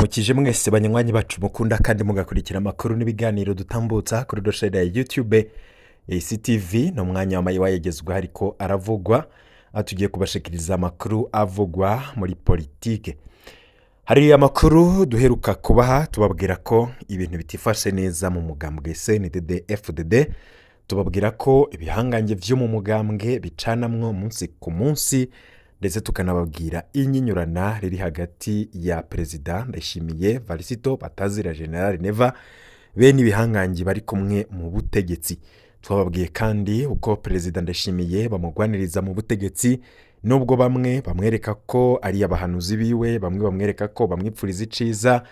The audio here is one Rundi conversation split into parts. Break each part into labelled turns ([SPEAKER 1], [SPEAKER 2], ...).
[SPEAKER 1] ndabaramukije mwese banywanyi bacu mukunda kandi mugakurikira amakuru n'ibiganiro dutambutsa kuri doshede ya YouTube ACTV no mwanya wamaye wayegezwa ariko aravugwa atugiye kubashikiriza amakuru avugwa muri politike. Hari amakuru duheruka kubaha tubabwira ko ibintu bitifashe neza mu mugambwe CNDD FDD, tubabwira ko ibihangange vyo mu mugambwe bicanamwo munsi ku munsi, ndetse tukanababwira inyinyurana riri hagati ya Perezida Ndayishimiye Varisito batazira General Neva bene ibihangange bari kumwe mu butegetsi. Twababwiye kandi uko Perezida Ndayishimiye bamugwaniriza mu butegetsi, nubwo bamwe bamwereka ko ari abahanuzi biwe, bamwe bamwereka ko bamwipfuriza iciza,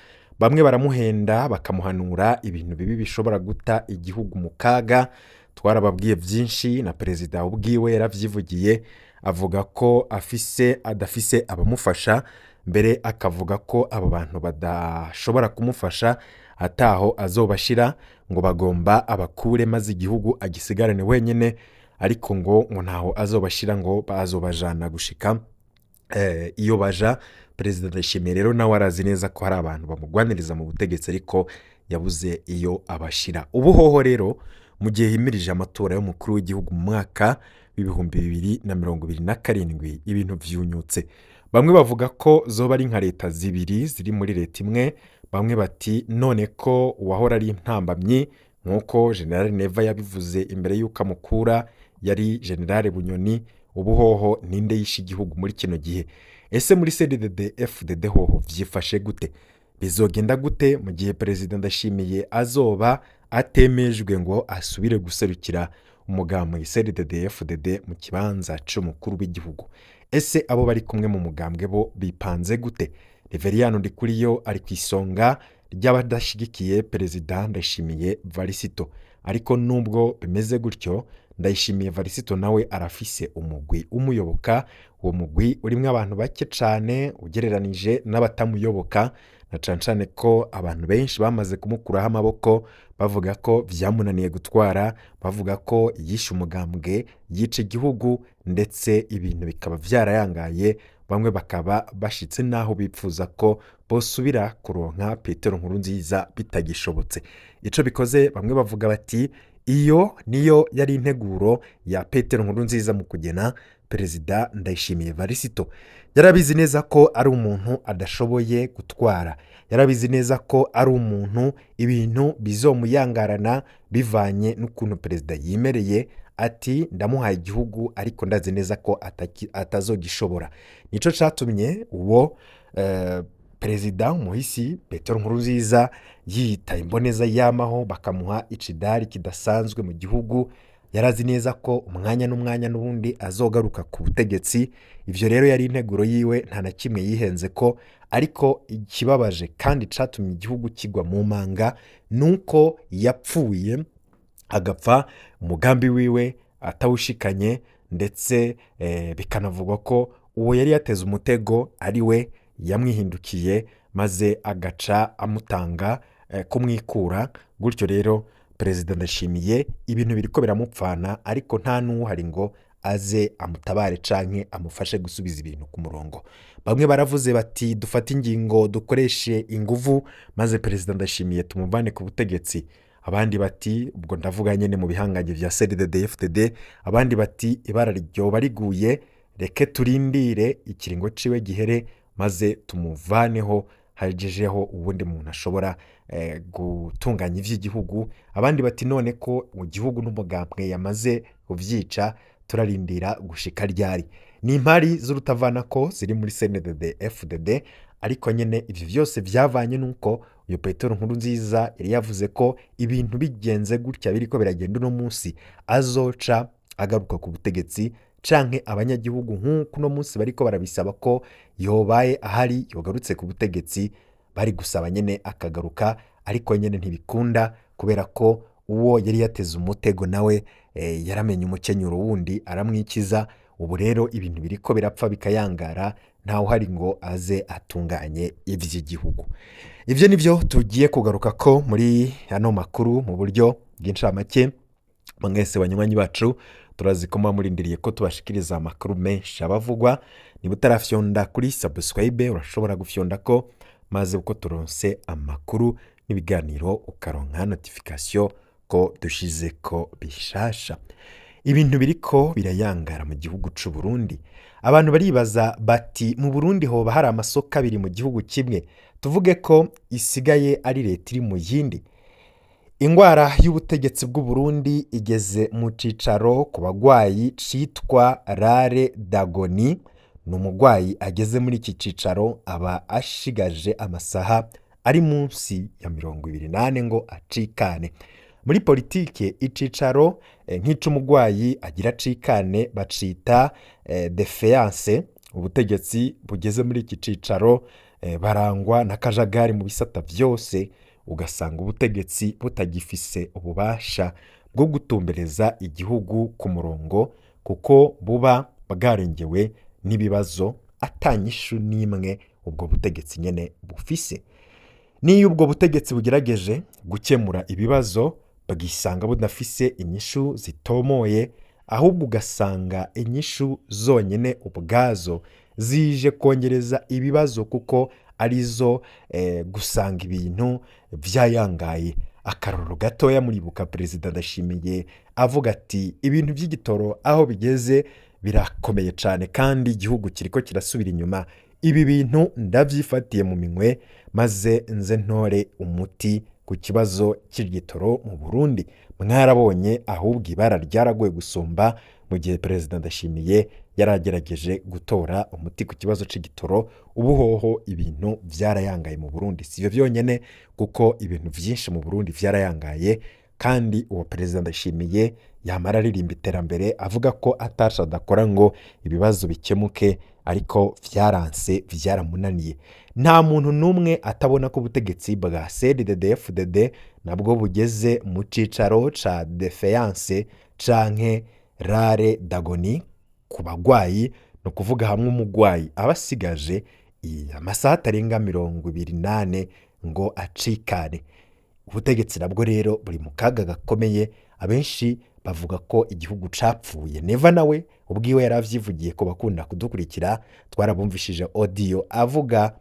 [SPEAKER 1] bamwe baramuhenda bakamuhanura ibintu bibi bishobora guta igihugu mu kaga. Twarababwiye byinshi na Perezida ubwiwe yaravyivugiye, avuga ko adafise abamufasha, mbere akavuga ko abo bantu badashobora kumufasha ataho azobashira, ngo bagomba abakure maze igihugu agisigarane wenyene, ariko ngo ntaho azobashira, ngo bazobajana gushika iyo baja. Perezida Ndayishimiye rero nawe arazi neza ko hari abantu bamugwaniriza mu butegetsi ariko yabuze iyo abashira. Ubuhoho rero mu gihe himirije amatora y'umukuru w'igihugu mu mwaka w'ibihumbi 2027 ibintu vyunyutse. Bamwe bavuga ko zoba ari nka leta zibiri ziri muri leta imwe, bamwe bati none ko uwahora ari intambamyi nkuko General Neva yabivuze imbere y'uko amukura yari General Bunyoni, ubuhoho ninde yishe igihugu muri kino gihe. Ese muri CNDD FDD hoho vyifashe gute? Bizogenda gute mu gihe Perezida Ndayishimiye azoba atemejwe ngo asubire guserukira umugambwe CNDD FDD mu kibanza c'umukuru w'igihugu? Ese abo bari kumwe mu mugambwe bo bipanze gute? Reveriyano Ndikuriyo ari kwisonga ry'abadashigikiye Perezida Ndayishimiye Varisito, ariko nubwo bimeze gutyo Ndayishimiye Varisito nawe arafise umugwi umuyoboka. Uwo mugwi urimwe abantu bake cane ugereranije n'abatamuyoboka, na cancane ko abantu benshi bamaze kumukuraho amaboko, bavuga ko vyamunaniye gutwara, bavuga ko yishe umugambwe, yice igihugu, ndetse ibintu bikaba vyarayangaye. Bamwe bakaba bashitse naho bipfuza ko bosubira kuronka Petero Nkurunziza bitagishobotse. Ico bikoze bamwe bavuga bati iyo niyo yari integuro ya Petero Nkurunziza mu kugena Perezida Ndayishimiye Varisito. Yarabizi neza ko ari umuntu adashoboye gutwara, yarabizi neza ko ari umuntu ibintu bizomuyangarana bivanye n'ukuntu Perezida yimereye ati ndamuhaye igihugu ariko ndazi neza ko atazogishobora. Nico catumye uwo Perezida umuhisi Petero Nkurunziza yita imboneza yamaho bakamuha icidari kidasanzwe mu gihugu. Yarazi neza ko umwanya n'umwanya n'ubundi azogaruka ku butegetsi. Ivyo rero yari integuro yiwe, nta na kimwe yihenze ko. Ariko ikibabaje kandi catumye igihugu kigwa mu manga nuko yapfuye agapfa umugambi wiwe atawushikanye, ndetse bikanavugwa ko uwo yari yateze umutego ari we yamwihindukiye maze agaca amutanga kumwikura. Gutyo rero Perezida Ndayishimiye ibintu biriko biramupfana, ariko nta n'uhari ngo aze amutabare canke amufashe gusubiza ibintu ku murongo. Bamwe baravuze bati dufate ingingo dukoreshe inguvu maze Perezida Ndayishimiye tumuvane ku butegetsi. Abandi bati ubwo ndavuga nyene mu bihangange vya CNDD FDD, abandi bati ibara ryoba riguye, reke turindire ikiringo ciwe gihere maze tumuvaneho hajejeho ubundi muntu ashobora gutunganya ivy'igihugu. Abandi bati none ko mu gihugu n'umugambwe yamaze kuvyica turarindira gushika ryari. Ni impari z'urutavana ko ziri muri CNDD FDD, ariko nyene ivyo vyose vyavanye nuko uyo Petero Nkurunziza yari yavuze ko ibintu bigenze gutya biriko biragenda uno munsi azoca agaruka ku butegetsi, canke abanyagihugu nk'uko uno munsi bariko barabisaba ko yobaye ahari yogarutse ku butegetsi, bari gusaba nyene akagaruka. Ariko nyene ntibikunda kubera ko uwo yari yateze umutego nawe yaramenye umukenyuro wundi aramwikiza. Ubu rero ibintu biriko birapfa bikayangara, ntaho hari ngo aze atunganye ivy'igihugu. Ivyo nivyo tugiye kugaruka ko muri ano makuru mu buryo bw'incamake. Mwese banywanyi bacu turazi ko murindiriye ko tubashikiriza amakuru menshi abavugwa. Niba utarafyonda kuri subscribe urashobora gufyonda ko maze uko turonse amakuru n'ibiganiro ukaronka notification ko dushize ko bishasha. Ibintu biriko birayangara mu gihugu c'u Burundi. Abantu baribaza bati mu Burundi hoba hari amasoko abiri mu gihugu kimwe, tuvuge ko isigaye ari leta iri mu yindi. Ingwara y'ubutegetsi bw'u Burundi igeze mu cicaro ku bagwayi citwa rare dagoni. Ni umugwayi ageze muri iki cicaro aba ashigaje amasaha ari munsi ya 28 ngo acikane. Muri politike icicaro nk'ic'umugwayi agira acikane bacita defeance. Ubutegetsi bugeze muri iki cicaro barangwa n'akajagari mu bisata vyose, ugasanga ubutegetsi butagifise ububasha bwo gutumbereza igihugu ku murongo kuko buba bwarengewe n'ibibazo atanyishu n'imwe ubwo butegetsi nyene bufise. Niyo ubwo butegetsi bugerageje gukemura ibibazo bagisanga budafise inyishu zitomoye, ahubwo ugasanga inyishu zonyene ubwazo zije kongereza ibibazo kuko arizo gusanga ibintu vyayangaye. Akarorero gatoya muribuka Perezida Ndayishimiye avuga ati ibintu vy'igitoro aho bigeze birakomeye cane kandi igihugu kiriko kirasubira inyuma. Ibi bintu ndavyifatiye mu minwe maze nze ntore umuti ku kibazo cy'igitoro mu Burundi. Mwarabonye ahubwo ibara ryaragoye gusumba mu gihe Perezida Ndayishimiye yaragerageje gutora umuti ku kibazo c'igitoro. Ubuhoho ibintu vyarayangaye mu Burundi. Sivyo vyonyene kuko ibintu vyinshi mu Burundi vyarayangaye, kandi uwo Perezida Ndayishimiye yamara aririmba iterambere avuga ko atasha adakora ngo ibibazo bikemuke, ariko vyaranse vyaramunaniye. Nta muntu numwe atabona ko ubutegetsi bwa CNDD-FDD nabwo bugeze mu cicaro ca defeance canke rare dagoni ku bagwayi. No kuvuga hamwe umugwayi abasigaje amasaha atarenga 28 ngo acikane. Ubutegetsi nabwo rero buri mu kaga gakomeye. Abenshi bavuga ko igihugu capfuye. Neva nawe ubwiwe yaravyivugiye ko bakunda kudukurikira, twarabumvishije audio avuga,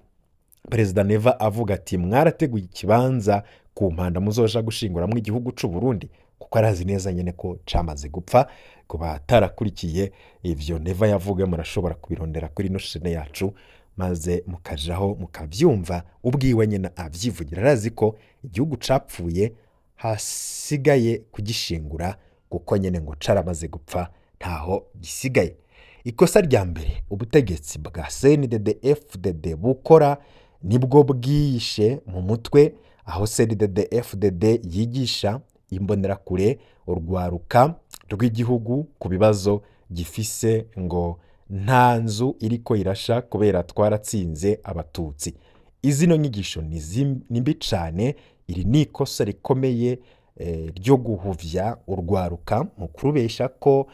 [SPEAKER 1] Perezida Neva avuga ati mwarateguye ikibanza ku mpanda muzoja gushinguramwo igihugu c'u Burundi, kuko arazi neza nyene ko camaze gupfa. Ku batarakurikiye ivyo Neva yavuga murashobora kubirondera kuri no chaîne yacu maze mukajaho mukavyumva. Ubwiwe nyene avyivugira, arazi ko igihugu capfuye hasigaye kugishingura kuko nyene ngo caramaze gupfa ntaho gisigaye. Ikosa rya mbere ubutegetsi bwa CNDD-FDD bukora nibwo bwiyishe mu mutwe, aho CNDD-FDD yigisha imbonerakure urwaruka rw'igihugu ku bibazo gifise ngo nta nzu iriko irasha kubera twaratsinze abatutsi. Izino nyigisho ni mbi cane. Iri ni ikosa rikomeye ryo guhuvya urwaruka mu kurubesha ko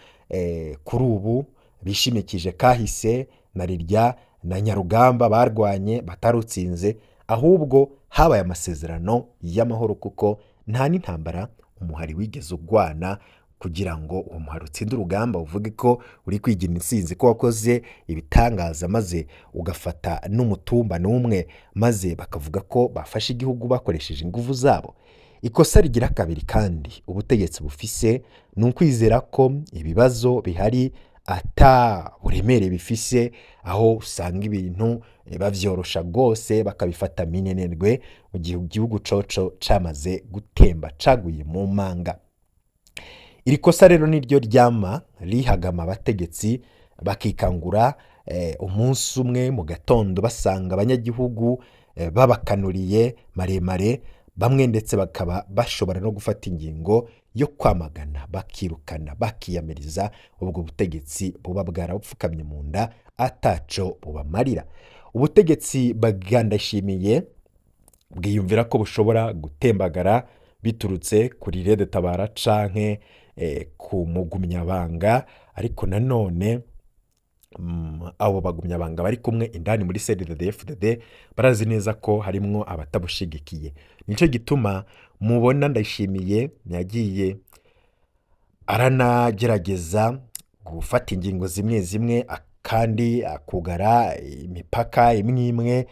[SPEAKER 1] kuri ubu bishimikije kahise na rirya na Nyarugamba barwanye batarutsinze, ahubwo habaye amasezerano y'amahoro kuko nta n'intambara umuhari wigeze ugwana kugira ngo uwo muhari utsinde urugamba uvuge ko uri kwigira intsinzi, ko wakoze ibitangaza maze ugafata n'umutumba n'umwe maze bakavuga ko bafashe igihugu bakoresheje inguvu zabo. Ikosa rigira kabiri kandi ubutegetsi bufise ni ukwizera ko ibibazo bihari ata buremere bifise, aho usanga ibintu bavyorosha rwose bakabifata minenerwe mu gihe igihugu coco camaze gutemba caguye mu manga. Iri kosa rero niryo ryama rihagama abategetsi bakikangura umunsi umwe mu gatondo basanga abanyagihugu babakanuriye maremare, bamwe ndetse bakaba bashobora no gufata ingingo yo kwamagana, bakirukana, bakiyamiriza ubwo butegetsi buba bwarapfukamye mu nda ataco bubamarira. Ubutegetsi bwa Ndayishimiye bwiyumvira ko bushobora gutembagara biturutse kuri Rede Tabara canke ku mugumyabanga, ariko nanone abo bagumyabanga bari kumwe indani muri CNDD-FDD barazi neza ko harimwo abatabushigikiye. Nico gituma mubona Ndayishimiye yagiye aranagerageza gufata ingingo zimwe zimwe kandi akugara imipaka imwe imwe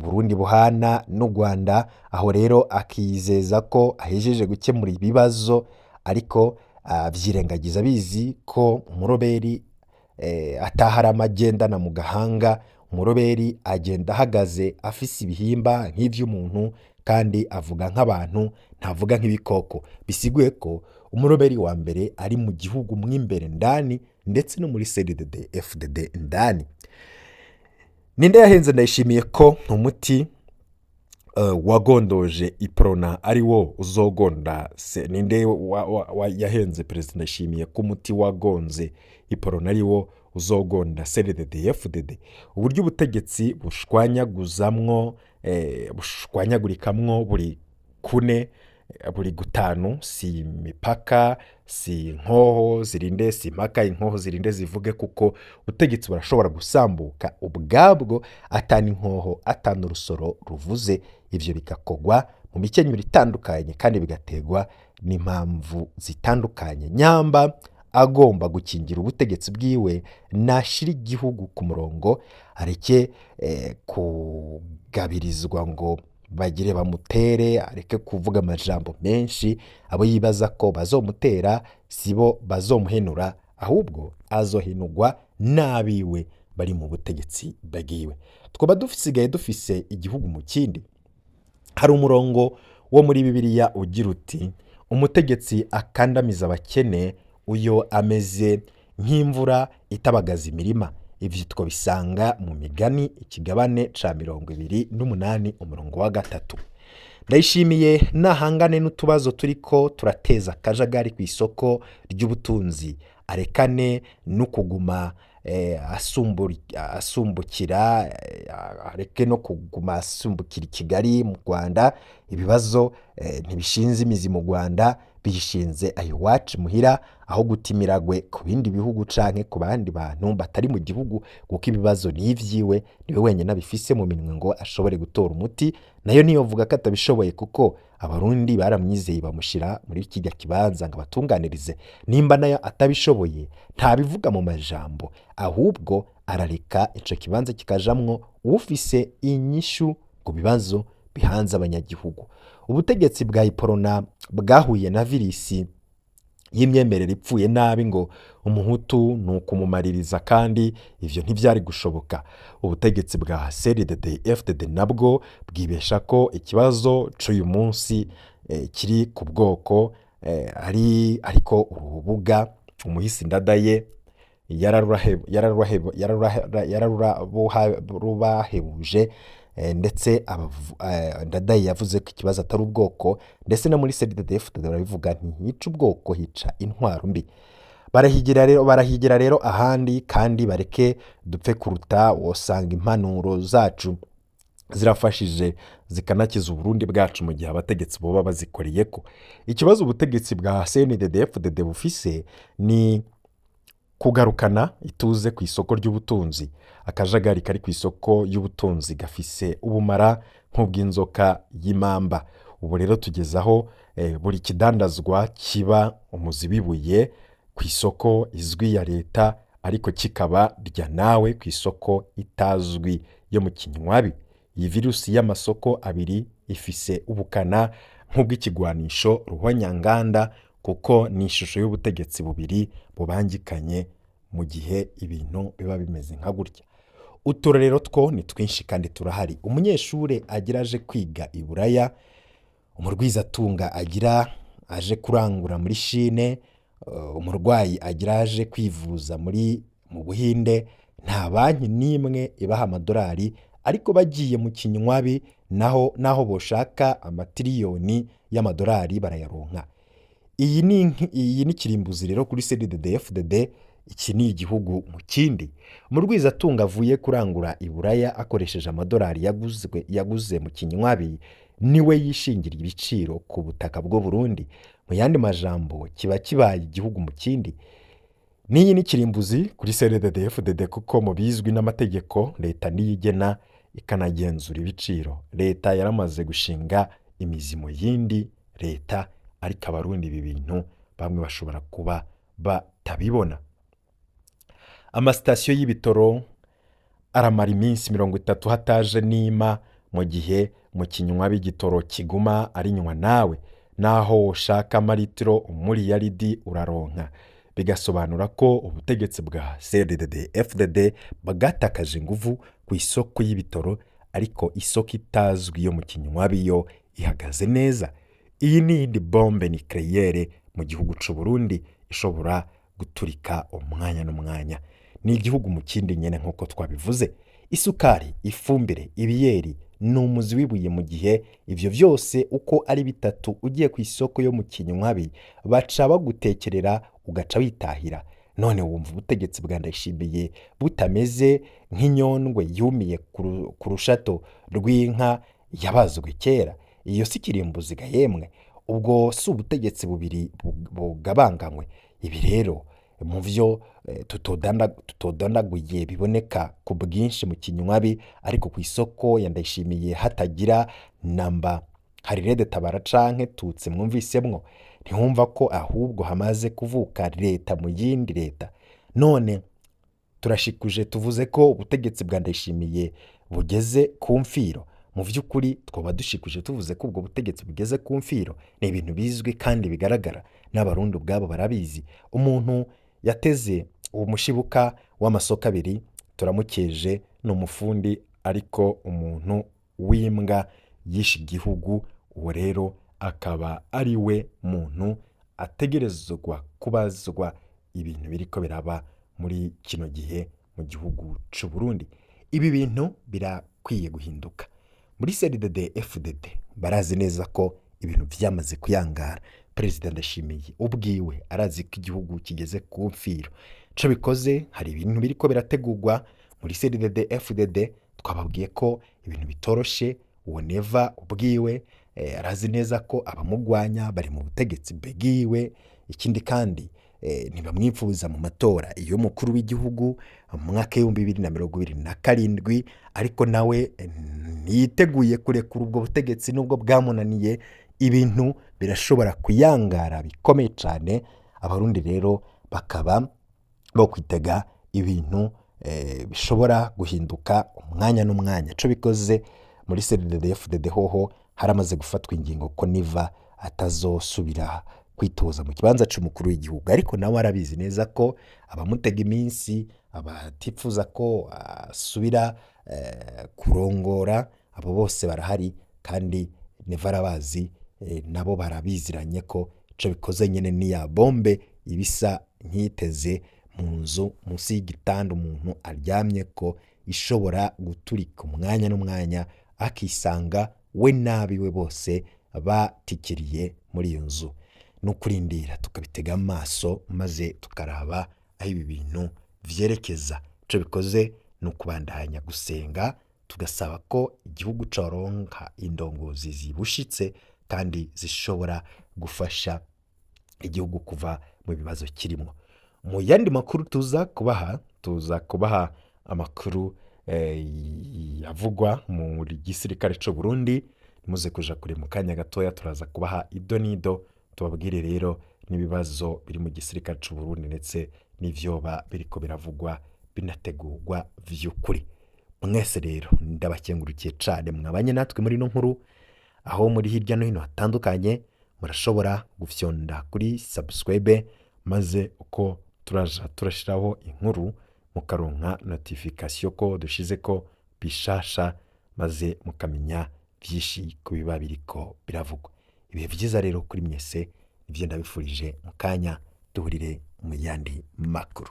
[SPEAKER 1] Burundi buhana n'u Rwanda, aho rero akizeza ko ahejeje gukemura ibibazo, ariko vyirengagiza bizi ko umuroberi atahari amagendana mu gahanga. Umuroberi agenda ahagaze afise ibihimba nk'ivy'umuntu kandi avuga nk'abantu, ntavuga nk'ibikoko. Bisiguye ko umuroberi wa mbere ari mu gihugu mw'imbere ndani, ndetse no muri CNDD FDD ndani. Ninde yahenze Ndayishimiye ko umuti wagondoje iprona ari wo uzogonda ninde yahenze Perezida Ndayishimiye ko umuti wagonze iprona ari wo uzogonda CNDD FDD? Uburyo ubutegetsi bushwanyagurikamwo buri kune buri gutanu, si imipaka, si inkoho zirinde, si impaka inkoho zirinde zivuge, kuko ubutegetsi burashobora gusambuka ubwabwo atana inkoho atana urusoro ruvuze. Ivyo bigakogwa mu mikenyero itandukanye kandi bigategwa n'impamvu zitandukanye. Nyamba agomba gukingira ubutegetsi bwiwe, nashira igihugu ku murongo, areke kugabirizwa ngo bagire bamutere, areke kuvuga amajambo menshi. Abo yibaza ko bazomutera sibo bazomuhenura, ahubwo azohenurwa n'abiwe bari mu butegetsi bwiwe. Twoba dusigaye dufise igihugu mu kindi. Hari umurongo wo muri Bibiliya ugira uti, umutegetsi akandamiza abakene, uyo ameze nk'imvura itabagaza imirima. Ivyo twabisanga mu Migani ikigabane ca 28 umurongo wa 3. Ndayishimiye nahangane n'utubazo turiko turateza akajagari ku isoko ry'ubutunzi, arekane no kuguma asumbukira, areke no kuguma asumbukira i Kigali mu Rwanda. Ibibazo ntibishinze imizi mu Rwanda, bishinze ayiwacu muhira, aho gutimiragwe ku bindi bihugu canke ku bandi bantu batari mu gihugu, kuko ibibazo n'ivyiwe niwe wenyene abifise mu minwe ngo ashobore gutora umuti. Nayo niyo vuga ko atabishoboye, kuko abarundi baramwizeye bamushira muri kirya kibanza ngo abatunganirize. Nimba nayo atabishoboye, ntabivuga mu majambo, ahubwo arareka ico kibanza kikajamwo ufise inyishu ku bibazo bihanze abanyagihugu. Ubutegetsi bwa iprona bwahuye na virisi y'imyemerere ipfuye nabi ngo umuhutu nukumumaririza, kandi ivyo ntivyari gushoboka. Ubutegetsi bwa CNDD FDD nabwo bwibesha ko ikibazo c'uyu munsi kiri ku bwoko, ariko urubuga umuhisi Ndadaye yararubahebuje, ndetse Ndadaye yavuze ko ikibazo atari ubwoko, ndetse no muri CNDD FDD barabivuga ntihica ubwoko, hica intwaro mbi. Barahigira rero ahandi, kandi bareke dupfe kuruta. Wosanga impanuro zacu zirafashije zikanakiza Uburundi bwacu mu gihe abategetsi boba bazikoreyeko. Ikibazo ubutegetsi bwa CNDD FDD bufise ni kugarukana ituze ku isoko ry'ubutunzi. Akajagari kari ku isoko y'ubutunzi gafise ubumara nk'ubw'inzoka y'imamba. Ubu rero tugezaho buri kidandazwa kiba umuzibibuye ku isoko izwi ya leta, ariko kikaba rya nawe ku isoko itazwi yo mu kinywabi. Iyi virusi y'amasoko abiri ifise ubukana nk'ubw'ikigwanisho ruhonyanganda, kuko ni ishusho y'ubutegetsi bubiri bubangikanye mu gihe ibintu biba bimeze nka gutya. Uturorero two ni twinshi kandi turahari. Umunyeshure agira aje kwiga i Buraya, umurwizatunga agira aje kurangura muri Chine, umurwayi agira aje kwivuza mu Buhinde. Nta banki n'imwe ibaha amadolari, ariko bagiye mu kinywabi naho boshaka amatiriyoni y'amadolari barayaronka. Iyi ni kirimbuzi rero kuri CNDD FDD. Iki ni igihugu mu kindi. Umurwizatunga avuye kurangura i Buraya akoresheje amadolari yaguze mu kinywabi, niwe yishingira ibiciro ku butaka bwo Burundi. Mu yandi majambo, kiba kibaye igihugu mu kindi. N'iyi ni kirimbuzi kuri CNDD FDD, kuko mu bizwi n'amategeko leta niyigena ikanagenzura ibiciro. Leta yaramaze gushinga imizi mu yindi leta, ariko abarundi ibi bintu bamwe bashobora kuba batabibona. amasitasiyo y'ibitoro aramara iminsi 30 hataje nima, mu gihe mu kinywa b'igitoro kiguma arinywa nawe naho woshaka amaritiro umuriyaridi uraronka. Bigasobanura ko ubutegetsi bwa CNDD-FDD bwagatakaje inguvu ku isoko y'ibitoro, ariko isoko itazwi yo mu kinywa biyo ihagaze neza. Iyi ni indi bombe nucléaire mu gihugu c'u Burundi ishobora guturika umwanya n'umwanya. Ni igihugu mu kindi nyene nkuko twabivuze. Isukari, ifumbire, ibiyeri n'umuzi wibuye, mu gihe ivyo vyose uko ari bitatu ugiye ku isoko yo mu kinywabi baca bagutekerera ugaca witahira. None wumva ubutegetsi bwa Ndayishimiye butameze nk'inyondwe yumiye ku rushato rw'inka yabazwe kera? Iyo si kirimbuzi ga yemwe, ubwo si ubutegetsi bubiri bugabanganywe. Ibi rero mu vyo tutodanaguye biboneka ku bwinshi mu kinywabi, ariko ku isoko ya Ndayishimiye hatagira namba hari Rede Tabara canke Tutsi mwumvisemwo. Ntihumva ko ahubwo hamaze kuvuka leta mu yindi leta. None turashikuje tuvuze ko ubutegetsi bwa Ndayishimiye bugeze ku mfiro. Mu vy'ukuri twoba dushikuje tuvuze ko ubwo butegetsi bugeze ku mfiro. Ni ibintu bizwi kandi bigaragara, n'abarundi ubwabo barabizi. Umuntu yateze uwo mushibuka w'amasoko abiri turamukeje n'umufundi, ariko umuntu w'imbwa yishe igihugu, uwo rero akaba ari we muntu ategerezwa kubazwa ibintu biriko biraba muri kino gihe mu gihugu c'u Burundi. Ibi bintu birakwiye guhinduka. Muri CNDD-FDD barazi neza ko ibintu vyamaze kuyangara. Perezida Ndayishimiye ubwiwe arazi ko igihugu kigeze ku mfiro. Co bikoze hari ibintu biriko birategurwa muri CNDD-FDD. Twababwiye ko ibintu bitoroshe. Uwo Neva ubwiwe arazi neza ko abamugwanya bari mu butegetsi bwiwe. Ikindi kandi ntibamwifuza mu matora iyo mukuru w'igihugu mu mwaka w'2027, ariko nawe ntiyiteguye kurekura ubwo butegetsi nubwo bwamunaniye. Ibintu birashobora kuyangara bikomeye cyane. Abarundi rero bakaba bo kwitega ibintu bishobora guhinduka umwanya n'umwanya. Co bikoze muri CNDD-FDD hoho haramaze gufatwa ingingo ko Neva atazosubira kwitoza mu kibanza c'umukuru w'igihugu, ariko nawe arabizi neza ko abamutega iminsi, abatifuza ko asubira kurongora, abo bose barahari, kandi Neva arabazi, nabo barabiziranye ko co bikoze nyene ni ya bombe ibisa nkiteze mu nzu munsi y'igitanda umuntu aryamye ko ishobora guturika umwanya n'umwanya, akisanga we nabiwe bose batikiriye muri iyo nzu. Nukurindira tukabitega amaso maze tukaraba aho ibi bintu vyerekeza. Co bikoze nukubandanya gusenga, tugasaba ko igihugu coronka indongozi zibushitse kandi zishobora gufasha igihugu kuva mu bibazo kirimo. Mu yandi makuru tuza kubaha amakuru yavugwa mu gisirikare c'u Burundi. Muze kuja kure mu kanya gatoya turaza kubaha idonido, tubabwire rero n'ibibazo biri mu gisirikare c'u Burundi ndetse n'ivyoba biriko biravugwa binategurwa vy'ukuri. Mwese rero ndabakengurukiye cane mwabanye natwe muri no nkuru, aho muri hirya no hino hatandukanye. Murashobora gufyonda kuri subscribe, maze uko turaja turashiraho inkuru mukaronka notification ko dushize ko bishasha, maze mukamenya vyinshi ku biba biriko biravugwa. Ibihe vyiza rero kuri mwese, ivyo ndabifurije. Mu kanya duhurire mu yandi makuru.